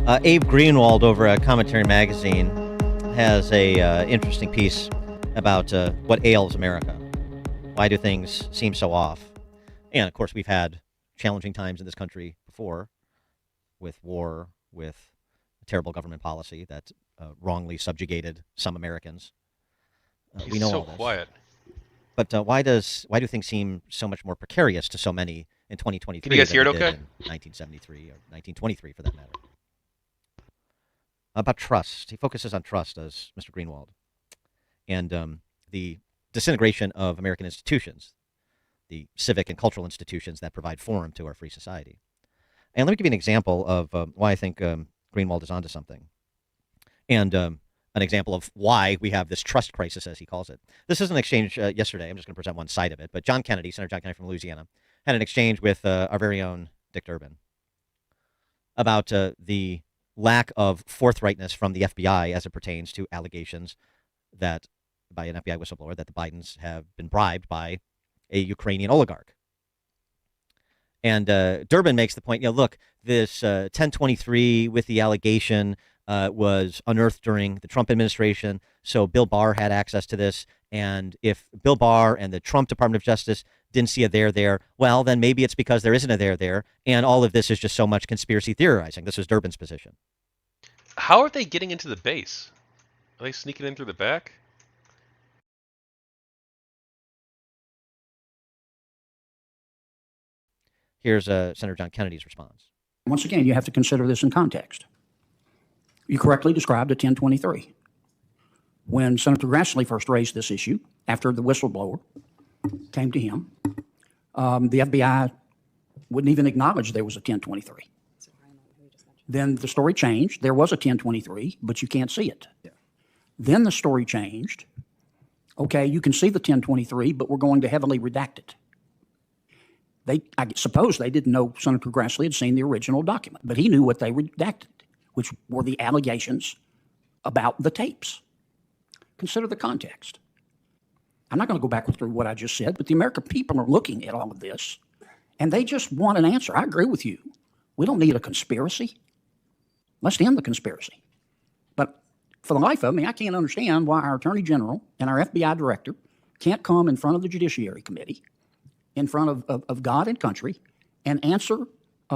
Abe Greenwald over at Commentary Magazine has a interesting piece about what ails America. Why do things seem so off? And of course, we've had challenging times in this country before, with war, with terrible government policy that wrongly subjugated some Americans. He's We know so all this. quiet. But why do things seem so much more precarious to so many in Can you 2023 guys than hear they it did okay? in 1973 or 1923, for that matter? About trust. He focuses on trust, as Mr. Greenwald, and the disintegration of American institutions, the civic and cultural institutions that provide forum to our free society. And let me give you an example of why I think Greenwald is onto something, and an example of why we have this trust crisis, as he calls it. This is an exchange yesterday. I'm just going to present one side of it. But John Kennedy, Senator John Kennedy from Louisiana, had an exchange with our very own Dick Durbin about the lack of forthrightness from the FBI as it pertains to allegations that by an FBI whistleblower that the Bidens have been bribed by a Ukrainian oligarch. And Durbin makes the point, look, this 1023 with the allegation was unearthed during the Trump administration. So Bill Barr had access to this. And if Bill Barr and the Trump Department of Justice didn't see a there, well, then maybe it's because there isn't a there. And all of this is just so much conspiracy theorizing. This was Durbin's position. How are they getting into the base? Are they sneaking in through the back? Here's Senator John Kennedy's response. Once again, you have to consider this in context. You correctly described a 1023. When Senator Grassley first raised this issue, after the whistleblower came to him, the FBI wouldn't even acknowledge there was a 1023. Then the story changed. There was a 1023, but you can't see it. Yeah. Then the story changed. Okay, you can see the 1023, but we're going to heavily redact it. I suppose they didn't know Senator Grassley had seen the original document, but he knew what they redacted, which were the allegations about the tapes. Consider the context. I'm not going to go back through what I just said, but the American people are looking at all of this, and they just want an answer. I agree with you. We don't need a conspiracy. Let's end the conspiracy. But for the life of me, I can't understand why our Attorney General and our FBI Director can't come in front of the Judiciary Committee, in front of God and country, and answer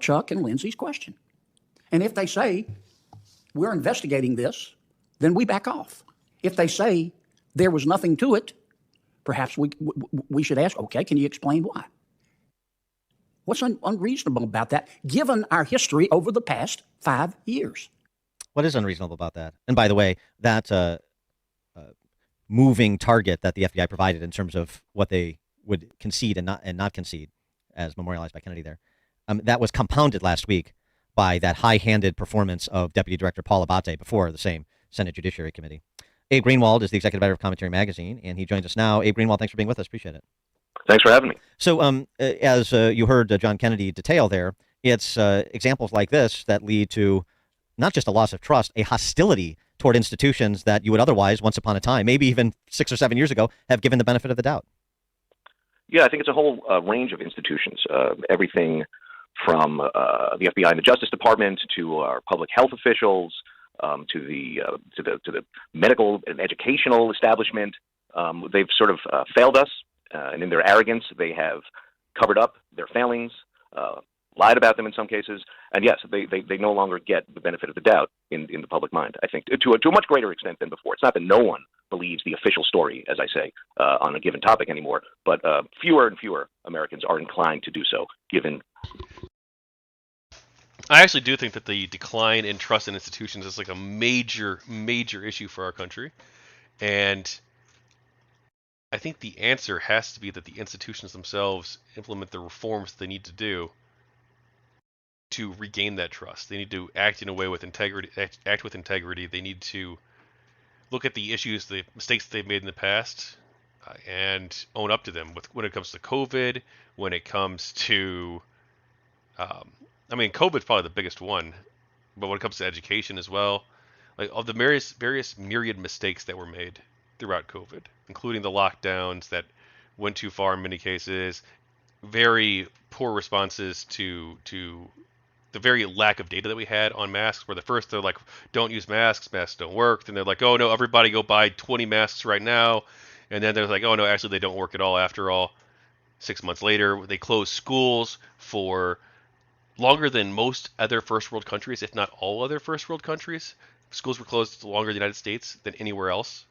Chuck and Lindsay's question. And if they say, we're investigating this, then we back off. If they say there was nothing to it, perhaps we should ask, okay, can you explain why? What's unreasonable about that, given our history over the past 5 years? What is unreasonable about that? And by the way, that moving target that the FBI provided in terms of what they would concede and not concede, as memorialized by Kennedy there, that was compounded last week by that high-handed performance of Deputy Director Paul Abate before the same Senate Judiciary Committee. Abe Greenwald is the executive editor of Commentary Magazine, and he joins us now. Abe Greenwald, thanks for being with us. Appreciate it. Thanks for having me. So as you heard John Kennedy detail there, it's examples like this that lead to not just a loss of trust, a hostility toward institutions that you would otherwise, once upon a time, maybe even 6 or 7 years ago, have given the benefit of the doubt. Yeah, I think it's a whole range of institutions, everything from the FBI and the Justice Department to our public health officials, to the medical and educational establishment. They've sort of failed us, and in their arrogance, they have covered up their failings, lied about them in some cases, and yes, they no longer get the benefit of the doubt in the public mind, I think, to a much greater extent than before. It's not that no one believes the official story, as I say, on a given topic anymore, but fewer and fewer Americans are inclined to do so, given... I actually do think that the decline in trust in institutions is like a major, major issue for our country. And I think the answer has to be that the institutions themselves implement the reforms they need to do to regain that trust. They need to act in a way with integrity, act with integrity. They need to look at the issues, the mistakes they've made in the past, and own up to them. When it comes to COVID, when it comes to, COVID's probably the biggest one, but when it comes to education as well, like of the various myriad mistakes that were made throughout COVID, including the lockdowns that went too far in many cases, very poor responses to the very lack of data that we had on masks, where the first they're like, don't use masks, masks don't work. Then they're like, oh no, everybody go buy 20 masks right now. And then they're like, oh no, actually they don't work at all after all. 6 months later, they closed schools for longer than most other first world countries, if not all other first world countries. Schools were closed longer in the United States than anywhere else.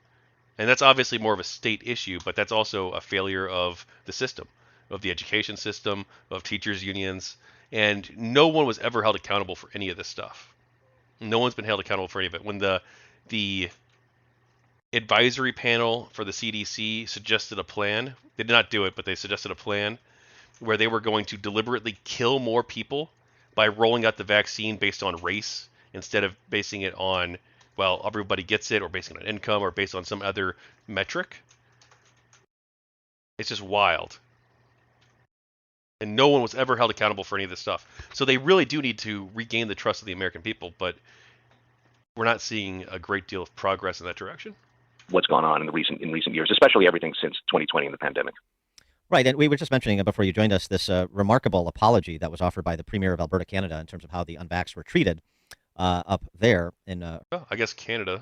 And that's obviously more of a state issue, but that's also a failure of the system, of the education system, of teachers' unions. And no one was ever held accountable for any of this stuff. No one's been held accountable for any of it. When the advisory panel for the CDC suggested a plan, they did not do it, but they suggested a plan where they were going to deliberately kill more people by rolling out the vaccine based on race instead of basing it on, well, everybody gets it, or based on income, or based on some other metric. It's just wild. And no one was ever held accountable for any of this stuff. So they really do need to regain the trust of the American people, but we're not seeing a great deal of progress in that direction. What's gone on in recent years, especially everything since 2020 and the pandemic. Right, and we were just mentioning before you joined us this remarkable apology that was offered by the Premier of Alberta, Canada, in terms of how the unvaxxed were treated up there in well, I guess Canada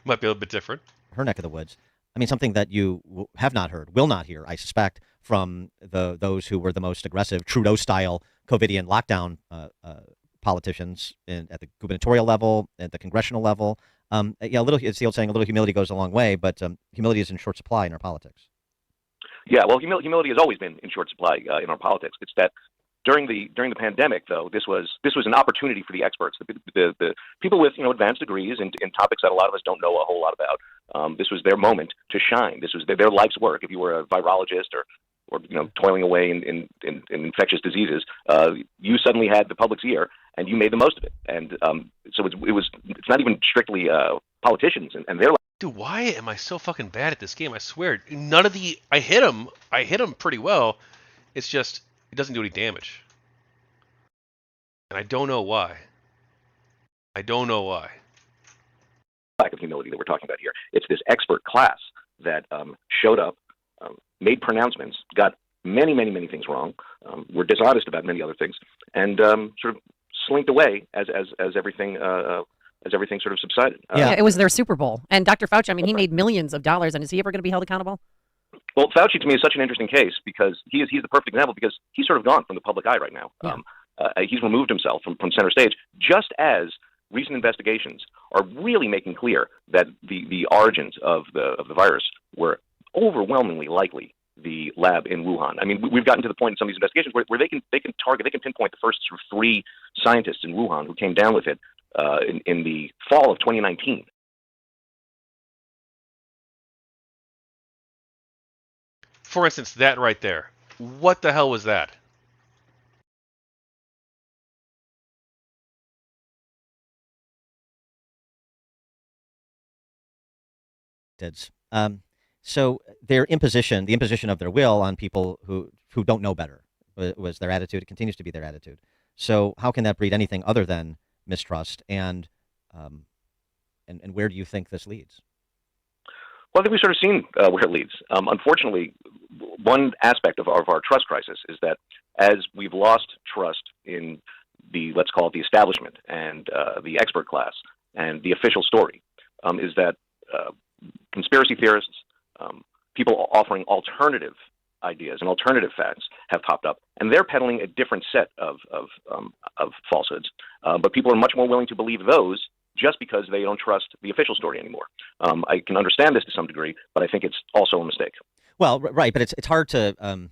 might be a little bit different. her neck of the woods. I mean, something that you have not heard, will not hear, I suspect, from those who were the most aggressive Trudeau-style COVIDian lockdown politicians at the gubernatorial level, at the congressional level. It's the old saying, a little humility goes a long way, but humility is in short supply in our politics. Yeah, well, humility has always been in short supply in our politics. It's that during the pandemic, though, this was an opportunity for the experts, the people with advanced degrees in topics that a lot of us don't know a whole lot about. This was their moment to shine. This was their life's work. If you were a virologist or toiling away in infectious diseases, you suddenly had the public's ear and you made the most of it. And so it's not even strictly politicians and their. Dude, why am I so fucking bad at this game? I swear, I hit him pretty well. It's just, it doesn't do any damage. And I don't know why. Lack of humility that we're talking about here. It's this expert class that showed up, made pronouncements, got many things wrong, were dishonest about many other things, and sort of slinked away as everything sort of subsided. Yeah, it was their Super Bowl. And Dr. Fauci, I mean, he made millions of dollars, and is he ever going to be held accountable? Well, Fauci to me is such an interesting case because he's the perfect example, because he's sort of gone from the public eye right now. Yeah. He's removed himself from center stage, just as recent investigations are really making clear that the origins of the virus were overwhelmingly likely the lab in Wuhan. I mean, we've gotten to the point in some of these investigations where they can pinpoint the first sort of 3 scientists in Wuhan who came down with it in the fall of 2019. For instance, that right there. What the hell was that? So the imposition of their will on people who don't know better was their attitude. It continues to be their attitude. So how can that breed anything other than mistrust? And where do you think this leads? Well, I think we've sort of seen where it leads. Unfortunately, one aspect of our trust crisis is that as we've lost trust in let's call it the establishment and the expert class and the official story, is that conspiracy theorists, people offering alternative ideas and alternative facts have popped up, and they're peddling a different set of falsehoods. But people are much more willing to believe those just because they don't trust the official story anymore. I can understand this to some degree, but I think it's also a mistake. Well, right, but it's hard to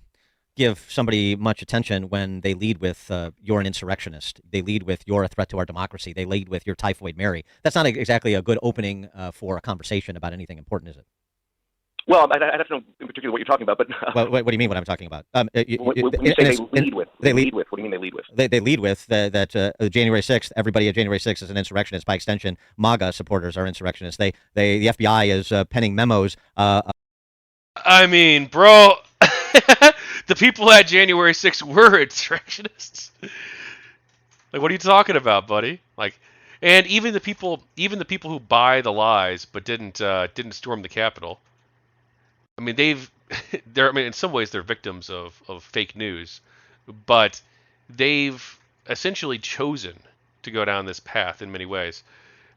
give somebody much attention when they lead with you're an insurrectionist. They lead with you're a threat to our democracy. They lead with you're Typhoid Mary. That's not exactly a good opening for a conversation about anything important, is it? Well, I'd have to know in particular what you're talking about, but what do you mean? What I'm talking about? When you say they lead with, what do you mean they lead with? They lead with that January 6th. Everybody at January 6th is an insurrectionist. By extension, MAGA supporters are insurrectionists. The FBI is penning memos. I mean, bro, the people at January 6th were insurrectionists. Like, what are you talking about, buddy? Like, and even the people who buy the lies but didn't storm the Capitol. I mean, in some ways they're victims of fake news, but they've essentially chosen to go down this path in many ways.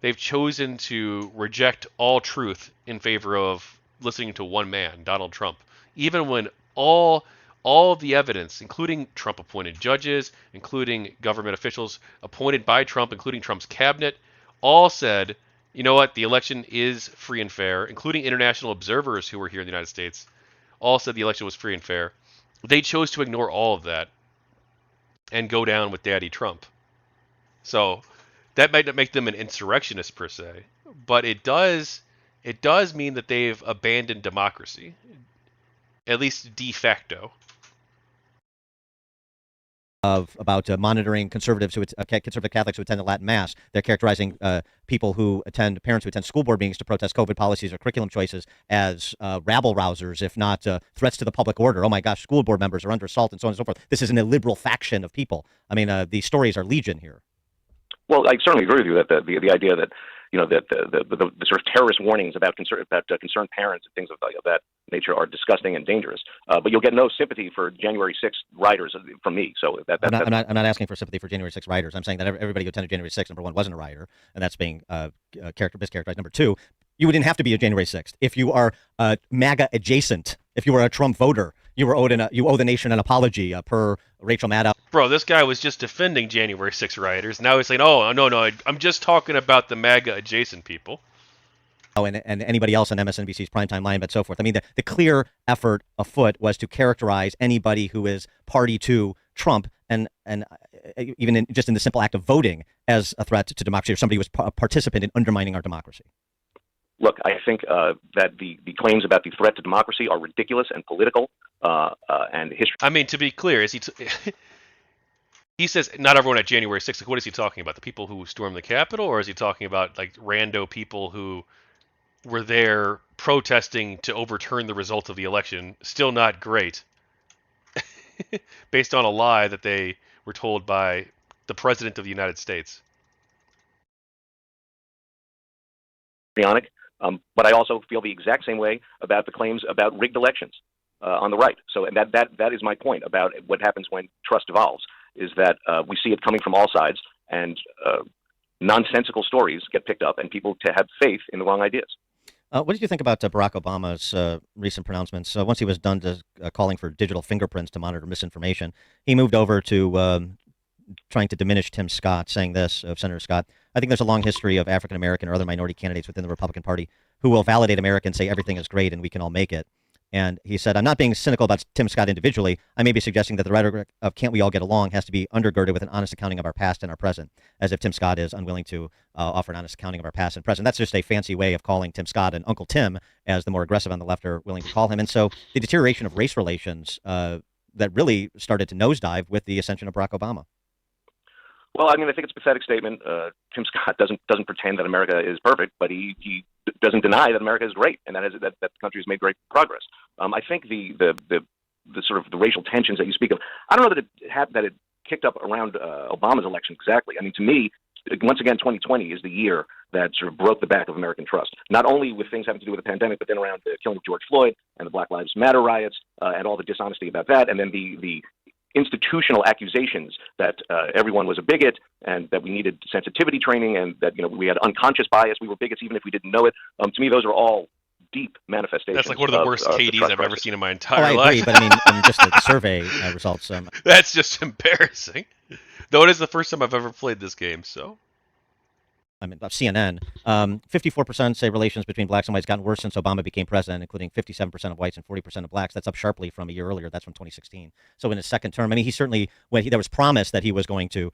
They've chosen to reject all truth in favor of listening to one man, Donald Trump, even when all of the evidence, including Trump-appointed judges, including government officials appointed by Trump, including Trump's cabinet, all said, you know what, the election is free and fair, including international observers who were here in the United States, all said the election was free and fair. They chose to ignore all of that and go down with Daddy Trump. So that might not make them an insurrectionist per se, but it does mean that they've abandoned democracy, at least de facto. About monitoring conservatives conservative Catholics who attend the Latin Mass. They're characterizing parents who attend school board meetings to protest COVID policies or curriculum choices as rabble rousers, if not threats to the public order. Oh my gosh, school board members are under assault and so on and so forth. This is an illiberal faction of people. I mean, the stories are legion here. Well, I certainly agree with you that the idea that that the sort of terrorist warnings about concerned parents and things of that nature are disgusting and dangerous. But you'll get no sympathy for January 6th rioters from me. So I'm not asking for sympathy for January 6th rioters. I'm saying that everybody who attended January 6th, number one, wasn't a rioter, and that's being mischaracterized. Number two, you wouldn't have to be a January 6th if you are MAGA adjacent. If you were a Trump voter, you owe the nation an apology per Rachel Maddow. Bro, this guy was just defending January 6th rioters. Now he's saying, oh, no, I'm just talking about the MAGA adjacent people. Oh, and anybody else on MSNBC's primetime line, but so forth. I mean, the clear effort afoot was to characterize anybody who is party to Trump and even just in the simple act of voting as a threat to democracy, or somebody who was a participant in undermining our democracy. Look, I think that the claims about the threat to democracy are ridiculous and political and history. I mean, to be clear, he says not everyone at January 6th. Like, what is he talking about? The people who stormed the Capitol, or is he talking about like rando people who were there protesting to overturn the result of the election? Still not great, based on a lie that they were told by the President of the United States. But I also feel the exact same way about the claims about rigged elections on the right. So and that is my point about what happens when trust evolves, is that we see it coming from all sides, and nonsensical stories get picked up, and people to have faith in the wrong ideas. What did you think about Barack Obama's recent pronouncements? Once he was done calling for digital fingerprints to monitor misinformation, he moved over to trying to diminish Tim Scott, saying this of Senator Scott: I think there's a long history of African American or other minority candidates within the Republican Party who will validate America and say everything is great and we can all make it. And he said, I'm not being cynical about Tim Scott individually. I may be suggesting that the rhetoric of can't we all get along has to be undergirded with an honest accounting of our past and our present, as if Tim Scott is unwilling to offer an honest accounting of our past and present. That's just a fancy way of calling Tim Scott and Uncle Tim, as the more aggressive on the left are willing to call him. And so the deterioration of race relations that really started to nosedive with the ascension of Barack Obama. Well, I mean, I think it's a pathetic statement. Tim Scott doesn't pretend that America is perfect, but he doesn't deny that America is great and that the country has made great progress. I think the sort of the racial tensions that you speak of, I don't know that it kicked up around Obama's election exactly. I mean, to me, once again, 2020 is the year that sort of broke the back of American trust, not only with things having to do with the pandemic, but then around the killing of George Floyd and the Black Lives Matter riots and all the dishonesty about that, and then the institutional accusations that everyone was a bigot and that we needed sensitivity training and that we had unconscious bias, we were bigots even if we didn't know it. To me, those are all deep manifestations. That's like one of the worst KDs I've ever seen in my entire life. I agree, but I mean just the survey results. That's just embarrassing. Though it is the first time I've ever played this game, so. I mean, CNN, 54% say relations between blacks and whites gotten worse since Obama became president, including 57% of whites and 40% of blacks. That's up sharply from a year earlier. That's from 2016. So in his second term, I mean, he certainly, there was promise that he was going to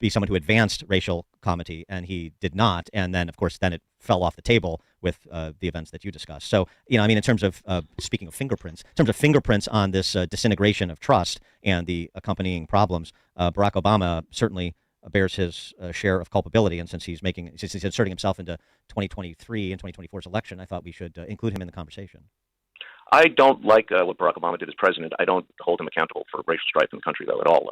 be someone who advanced racial comity, and he did not. And then, of course, then it fell off the table with the events that you discussed. So, I mean, in terms of, speaking of fingerprints, in terms of fingerprints on this disintegration of trust and the accompanying problems, Barack Obama certainly bears his share of culpability, and since he's inserting himself into 2023 and 2024's election, I thought we should include him in the conversation. I don't like what Barack Obama did as president. I don't hold him accountable for racial strife in the country, though, at all.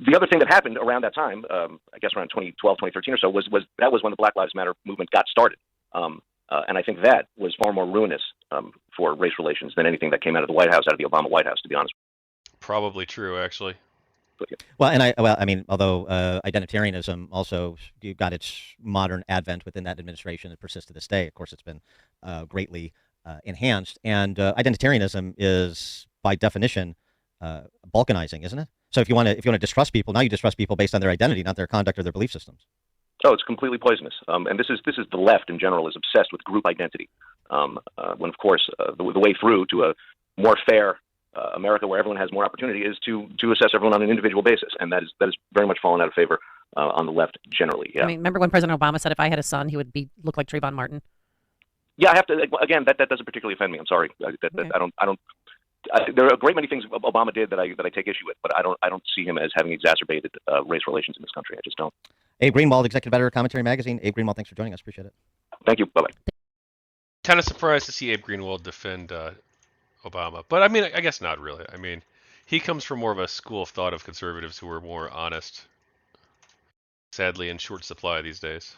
The other thing that happened around that time, I guess around 2012, 2013 or so, was when the Black Lives Matter movement got started. And I think that was far more ruinous for race relations than anything that came out of the White House, out of the Obama White House, to be honest. Probably true, actually. Well, and I mean, although identitarianism also got its modern advent within that administration, it persists to this day. Of course, it's been greatly enhanced, and identitarianism is by definition balkanizing, isn't it? So if you want to distrust people, now you distrust people based on their identity, not their conduct or their belief systems. Oh, it's completely poisonous. And this is the left in general is obsessed with group identity. When of course the way through to a more fair America where everyone has more opportunity is to assess everyone on an individual basis, and that is very much fallen out of favor on the left generally. Yeah. I mean, remember when President Obama said if I had a son, he would look like Trayvon Martin? Yeah, I have to again. That doesn't particularly offend me. I'm sorry. I don't. There are a great many things Obama did that I take issue with, but I don't see him as having exacerbated race relations in this country. I just don't. Abe Greenwald, executive editor of Commentary Magazine. Abe Greenwald, thanks for joining us. Appreciate it. Thank you. Bye bye. Kind of surprised to see Abe Greenwald defend Obama, but I mean, I guess not really. I mean, he comes from more of a school of thought of conservatives who are more honest, sadly in short supply these days.